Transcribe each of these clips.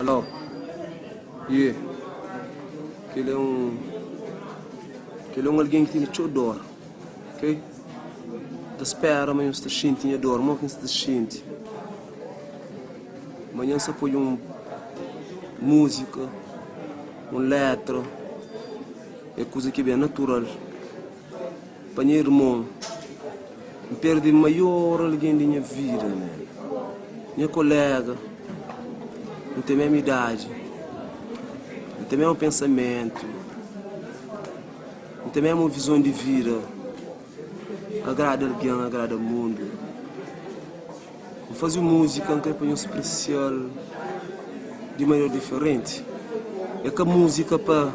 Alô? Yeah. Aquele é alguém que tinha te dor. Ok? Da espera, amanhã você tinha dor, não que você sente. Amanhã você põe música, letra, é coisa que é bem natural. Para meu irmão, eu perdi maior alguém da minha vida, né? Minha colega, não tem a mesma idade, não tem o mesmo pensamento, não tem a mesma visão de vida. Agrada alguém, agrada o mundo. Eu fazia música, eu queria especial de maneira diferente. É que a música para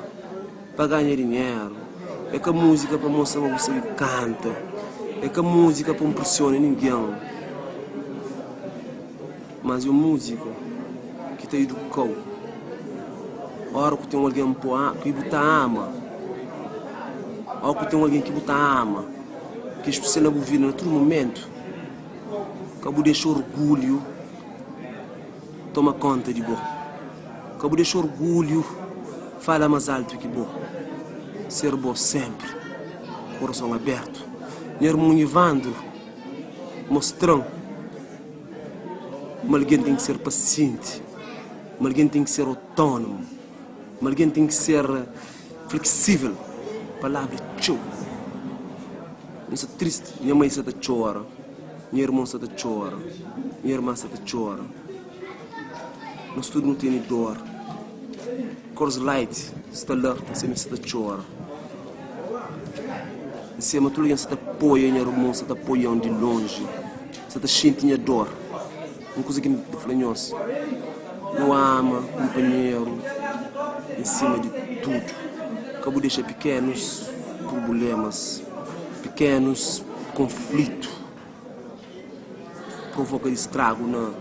ganhar dinheiro, é que a música para mostrar que você canta, é que a música para impressionar ninguém. Mas é a música que te educou. A hora que tem alguém que você ama, a hora que tem alguém que você ama, que é especial na vida, em todo momento, que você deixa orgulho toma conta de você. Que você deixa orgulho fala mais alto que você. Ser bom sempre, coração aberto. Meu irmão Ivandro mostrando que alguém tem que ser paciente, que alguém tem que ser autônomo, que alguém tem que ser flexível. Palavra tchau. Não sou triste, minha mãe está chora, minha irmã está chora, minha irmã está chora. Nós tudo não tem dor. Cores light, está lá, você me está chora. Se a tudo está apoia, minha irmã está apoiando de longe, está sentindo dor. Uma coisa que não flanhosa. Não ama, companheiro, em cima de tudo. Acabo de deixar pequenos problemas, pequenos conflitos. Provoca estrago no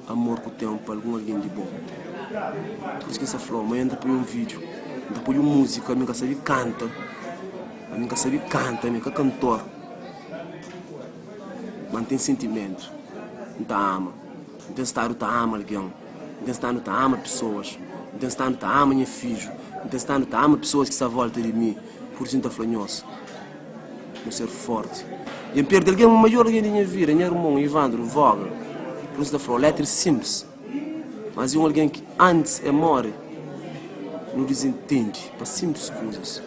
amor que tem para alguém de bom. Por isso que essa flor, amanhã ainda põe vídeo, ainda põe música, a minha sabe canta, a minha sabe canta, a minha cantor. Mantém sentimento, não ama. Não tem estado tá ama alguém, não tem estado tá ama pessoas, não tem estado tá ama minha filho, não tem estado tá ama pessoas que estão à volta de mim, por isso não está flanhoso. Não ser forte. E em perder alguém maior alguém da minha vida, minha irmã, Ivandro, Voga, por isso está falando, letras simples. Mas é alguém que antes é morre, não desentende, para simples coisas.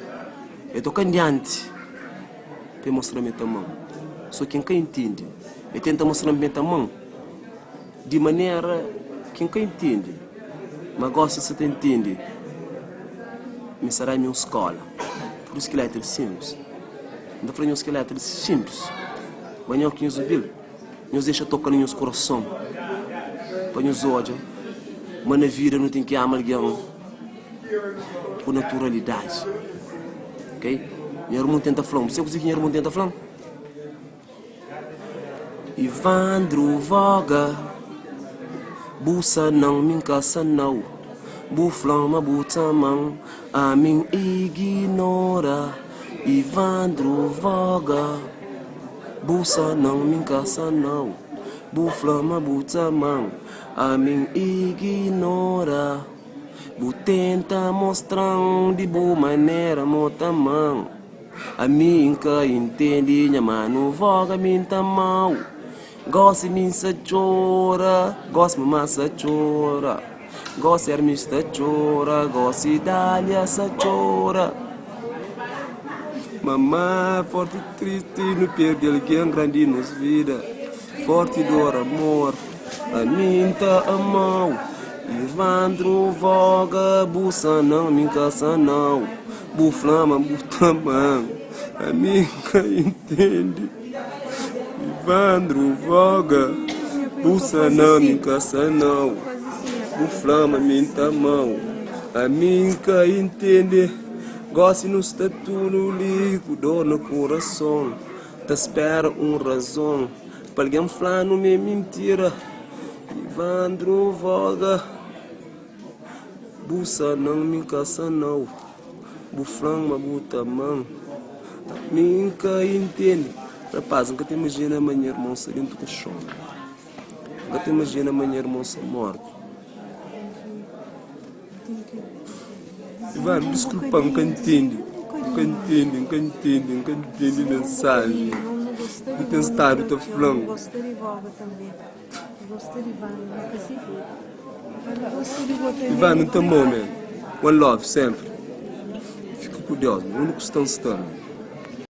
Eu estou candiante para mostrar a minha mão. Só quem entende, eu tento mostrar a minha mão de maneira que quem entende, mas gosta se te entende, me será minha escola. Por isso que letras simples. Ainda falei que letras simples. Mas não que nos ouviu, nos deixa tocar no nosso coração, para nos olhar. Mas na vida não tem que amar alguém com naturalidade. Ok? Minha irmã tenta falar. Você consegue que minha irmã tenta falar? Ivandro Voga, busa não me caça não, buflama butamão, a mim ignora. Ivandro Voga, busa não me caça não, buflama butamão, a mim ignora. Bu tenta mostrar de boa maneira motamão, a mim que entende minha mano Voga minta mal. Gosto de mim se chora, gosto de mamãe se chora, gosto de Hermes se chora, gosto de Dália se chora. Mamãe forte e triste, não perde alguém grande nos vida, forte dor amor, a mim tá amou. Ivandro Voga, buça não me caça não, buflama butamão, a mim que entende. Ivandro Voga, buça não me caça não, buflama minta mão, a mim que entende. Gosto no estatuto ligo, dor no coração, te espera razão, para alguém falar não me mentira. Ivandro Voga, buça não me caça não, buflama butamão, a mim que entende. Rapaz, nunca te imagina amanhã irmão ser dentro do chão. Nunca te imagina amanhã irmão ser morto. Ivan, desculpa, nunca entendo. Nunca entendo mensagem. Não tem estado, estou falando. Gostei de Volga também. Gostei de Ivan, nunca se viu. Gostei de Volga também. Ivan, não tem momento. One love, sempre. Fico com Deus, o único que estão se tornando.